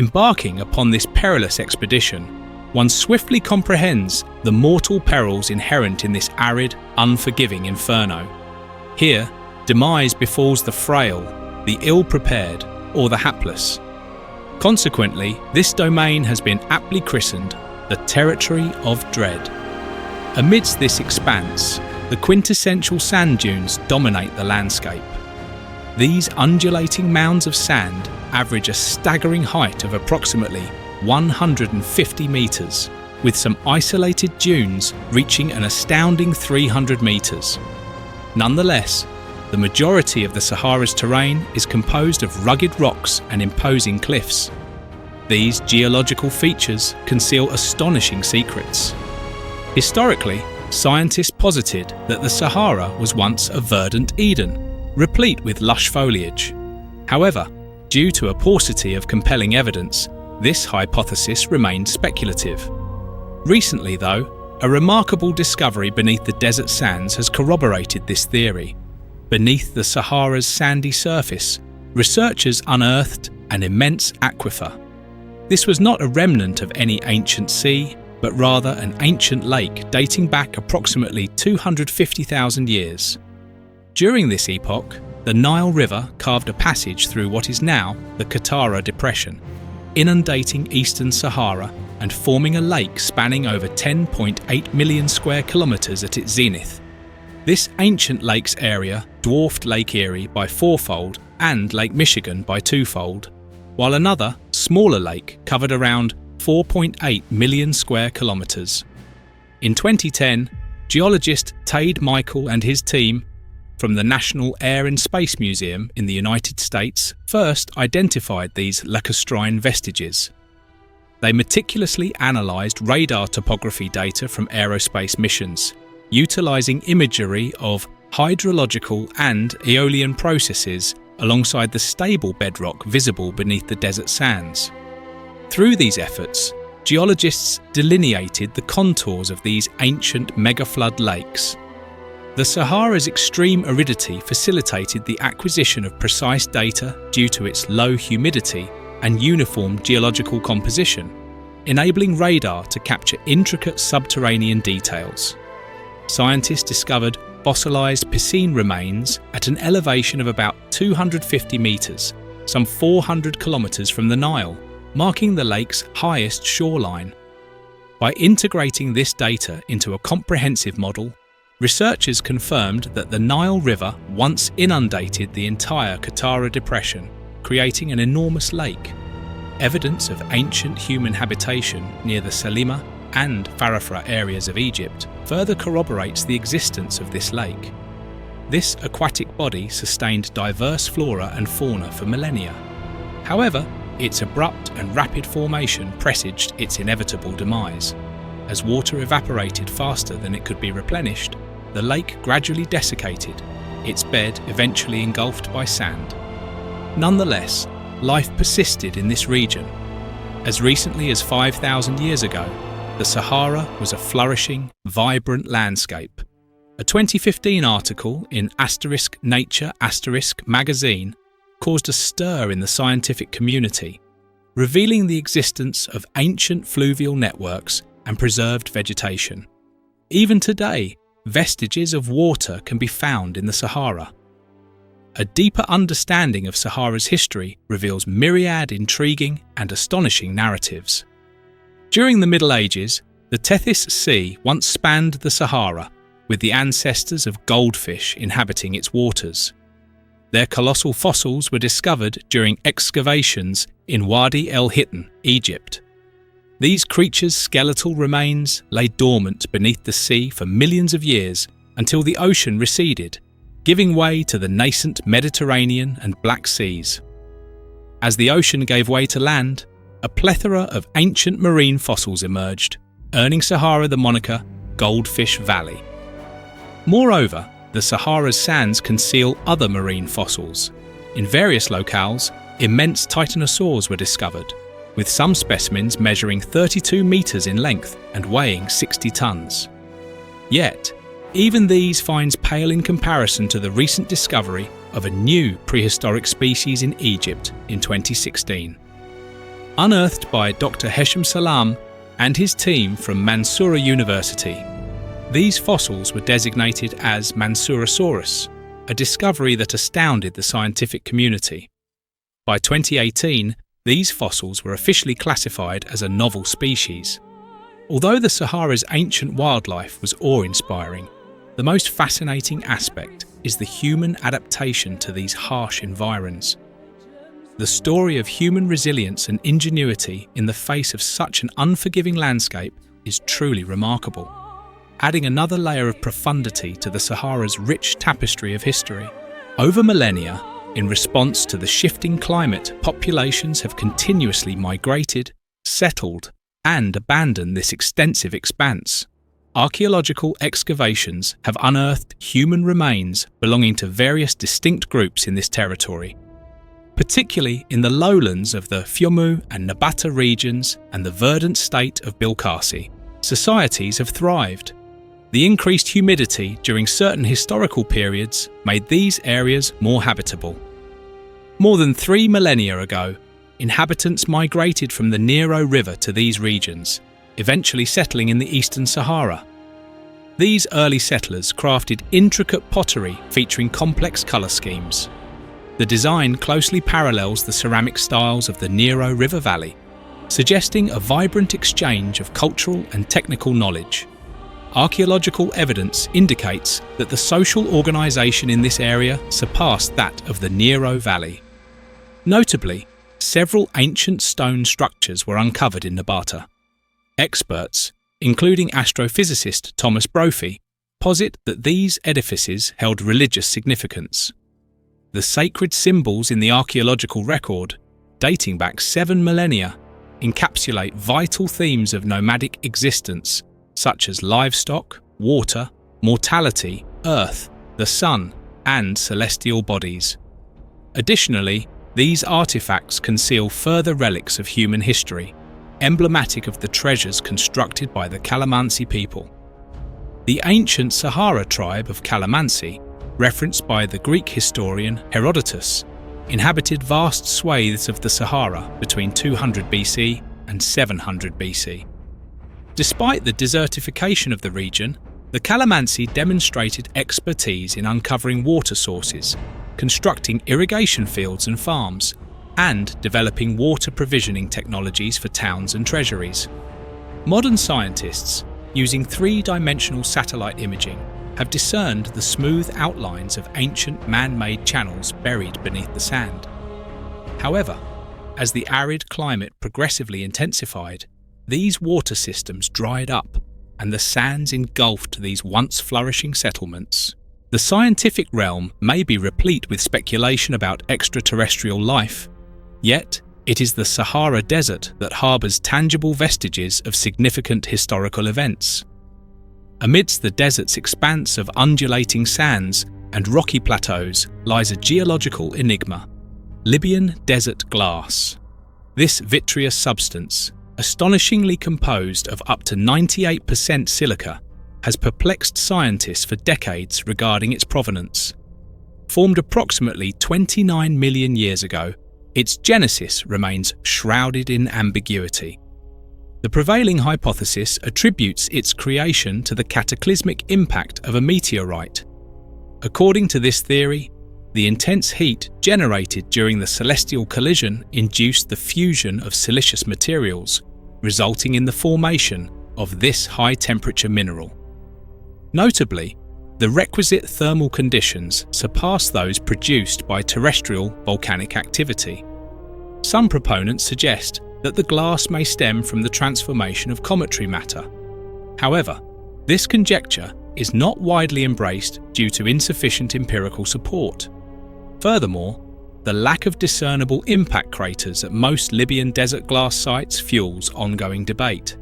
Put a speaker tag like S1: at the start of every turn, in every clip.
S1: Embarking upon this perilous expedition, one swiftly comprehends the mortal perils inherent in this arid, unforgiving inferno. Here, demise befalls the frail, the ill-prepared, or the hapless. Consequently, this domain has been aptly christened the Territory of Dread. Amidst this expanse, the quintessential sand dunes dominate the landscape. These undulating mounds of sand average a staggering height of approximately 150 metres, with some isolated dunes reaching an astounding 300 metres. Nonetheless, the majority of the Sahara's terrain is composed of rugged rocks and imposing cliffs. These geological features conceal astonishing secrets. Historically, scientists posited that the Sahara was once a verdant Eden, replete with lush foliage. However, due to a paucity of compelling evidence, this hypothesis remained speculative. Recently, though, a remarkable discovery beneath the desert sands has corroborated this theory. Beneath the Sahara's sandy surface, researchers unearthed an immense aquifer. This was not a remnant of any ancient sea, but rather an ancient lake dating back approximately 250,000 years. During this epoch, the Nile River carved a passage through what is now the Qattara Depression, inundating eastern Sahara and forming a lake spanning over 10.8 million square kilometres at its zenith. This ancient lake's area dwarfed Lake Erie by fourfold and Lake Michigan by twofold, while another, smaller lake covered around 4.8 million square kilometres. In 2010, geologist Tade Michael and his team from the National Air and Space Museum in the United States first identified these lacustrine vestiges. They meticulously analysed radar topography data from aerospace missions, utilising imagery of hydrological and aeolian processes alongside the stable bedrock visible beneath the desert sands. Through these efforts, geologists delineated the contours of these ancient megaflood lakes. The Sahara's extreme aridity facilitated the acquisition of precise data due to its low humidity and uniform geological composition, enabling radar to capture intricate subterranean details. Scientists discovered fossilised piscine remains at an elevation of about 250 metres, some 400 kilometres from the Nile, marking the lake's highest shoreline. By integrating this data into a comprehensive model, researchers confirmed that the Nile River once inundated the entire Qattara Depression, creating an enormous lake. Evidence of ancient human habitation near the Salima and Farafra areas of Egypt further corroborates the existence of this lake. This aquatic body sustained diverse flora and fauna for millennia. However, its abrupt and rapid formation presaged its inevitable demise. As water evaporated faster than it could be replenished, the lake gradually desiccated, its bed eventually engulfed by sand. Nonetheless, life persisted in this region. As recently as 5,000 years ago, the Sahara was a flourishing, vibrant landscape. A 2015 article in *Nature* magazine caused a stir in the scientific community, revealing the existence of ancient fluvial networks and preserved vegetation. Even today, vestiges of water can be found in the Sahara. A deeper understanding of Sahara's history reveals myriad intriguing and astonishing narratives. During the Middle Ages, the Tethys Sea once spanned the Sahara, with the ancestors of goldfish inhabiting its waters. Their colossal fossils were discovered during excavations in Wadi el-Hittan, Egypt. These creatures' skeletal remains lay dormant beneath the sea for millions of years until the ocean receded, giving way to the nascent Mediterranean and Black Seas. As the ocean gave way to land, a plethora of ancient marine fossils emerged, earning Sahara the moniker Goldfish Valley. Moreover, the Sahara's sands conceal other marine fossils. In various locales, immense titanosaurs were discovered, with some specimens measuring 32 metres in length and weighing 60 tonnes. Yet, even these finds pale in comparison to the recent discovery of a new prehistoric species in Egypt in 2016. unearthed by Dr. Hesham Salam and his team from Mansoura University. These fossils were designated as Mansourasaurus, a discovery that astounded the scientific community. By 2018, these fossils were officially classified as a novel species. Although the Sahara's ancient wildlife was awe-inspiring, the most fascinating aspect is the human adaptation to these harsh environs. The story of human resilience and ingenuity in the face of such an unforgiving landscape is truly remarkable, adding another layer of profundity to the Sahara's rich tapestry of history. Over millennia, in response to the shifting climate, populations have continuously migrated, settled, and abandoned this extensive expanse. Archaeological excavations have unearthed human remains belonging to various distinct groups in this territory, particularly in the lowlands of the Fyomu and Nabata regions and the verdant state of Bilkasi. Societies have thrived. The increased humidity during certain historical periods made these areas more habitable. More than 3 millennia ago, inhabitants migrated from the Nero River to these regions, eventually settling in the eastern Sahara. These early settlers crafted intricate pottery featuring complex colour schemes. The design closely parallels the ceramic styles of the Nero River Valley, suggesting a vibrant exchange of cultural and technical knowledge. Archaeological evidence indicates that the social organisation in this area surpassed that of the Nero Valley. Notably, several ancient stone structures were uncovered in Nabata. Experts, including astrophysicist Thomas Brophy, posit that these edifices held religious significance. The sacred symbols in the archaeological record, dating back 7 millennia, encapsulate vital themes of nomadic existence, such as livestock, water, mortality, earth, the sun, and celestial bodies. Additionally, these artifacts conceal further relics of human history, emblematic of the treasures constructed by the Calamansi people. The ancient Sahara tribe of Calamansi, referenced by the Greek historian Herodotus, inhabited vast swathes of the Sahara between 200 BC and 700 BC. Despite the desertification of the region, the Calamansi demonstrated expertise in uncovering water sources, constructing irrigation fields and farms, and developing water provisioning technologies for towns and treasuries. Modern scientists, using 3-dimensional satellite imaging, have discerned the smooth outlines of ancient man-made channels buried beneath the sand. However, as the arid climate progressively intensified, these water systems dried up and the sands engulfed these once flourishing settlements. The scientific realm may be replete with speculation about extraterrestrial life, yet it is the Sahara Desert that harbours tangible vestiges of significant historical events. Amidst the desert's expanse of undulating sands and rocky plateaus lies a geological enigma: Libyan desert glass. This vitreous substance, astonishingly composed of up to 98% silica, has perplexed scientists for decades regarding its provenance. Formed approximately 29 million years ago, its genesis remains shrouded in ambiguity. The prevailing hypothesis attributes its creation to the cataclysmic impact of a meteorite. According to this theory, the intense heat generated during the celestial collision induced the fusion of siliceous materials, resulting in the formation of this high-temperature mineral. Notably, the requisite thermal conditions surpass those produced by terrestrial volcanic activity. Some proponents suggest that the glass may stem from the transformation of cometary matter. However, this conjecture is not widely embraced due to insufficient empirical support. Furthermore, the lack of discernible impact craters at most Libyan desert glass sites fuels ongoing debate.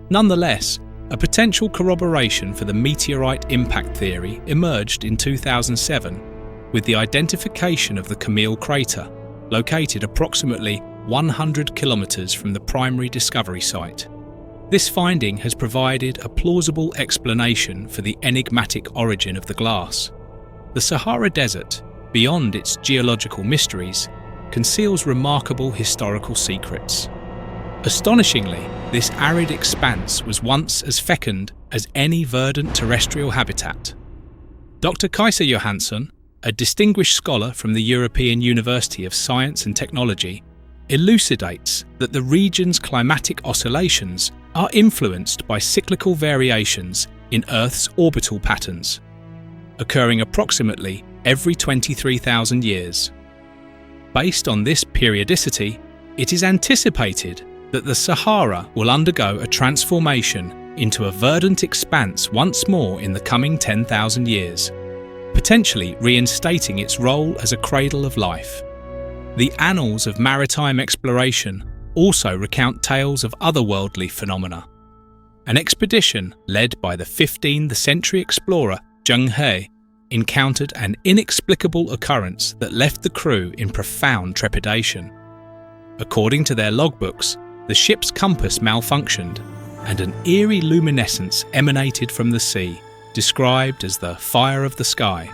S1: Nonetheless, a potential corroboration for the meteorite impact theory emerged in 2007 with the identification of the Camille crater, located approximately 100 kilometers from the primary discovery site. This finding has provided a plausible explanation for the enigmatic origin of the glass. The Sahara Desert, beyond its geological mysteries, conceals remarkable historical secrets. Astonishingly, this arid expanse was once as fecund as any verdant terrestrial habitat. Dr. Kajsa Johansson, a distinguished scholar from the European University of Science and Technology, elucidates that the region's climatic oscillations are influenced by cyclical variations in Earth's orbital patterns, occurring approximately every 23,000 years. Based on this periodicity, it is anticipated that the Sahara will undergo a transformation into a verdant expanse once more in the coming 10,000 years, potentially reinstating its role as a cradle of life. The annals of maritime exploration also recount tales of otherworldly phenomena. An expedition led by the 15th century explorer Zheng He encountered an inexplicable occurrence that left the crew in profound trepidation. According to their logbooks, the ship's compass malfunctioned and an eerie luminescence emanated from the sea, described as the fire of the sky.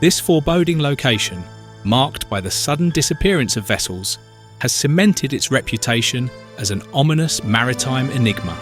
S1: This foreboding location, marked by the sudden disappearance of vessels, has cemented its reputation as an ominous maritime enigma.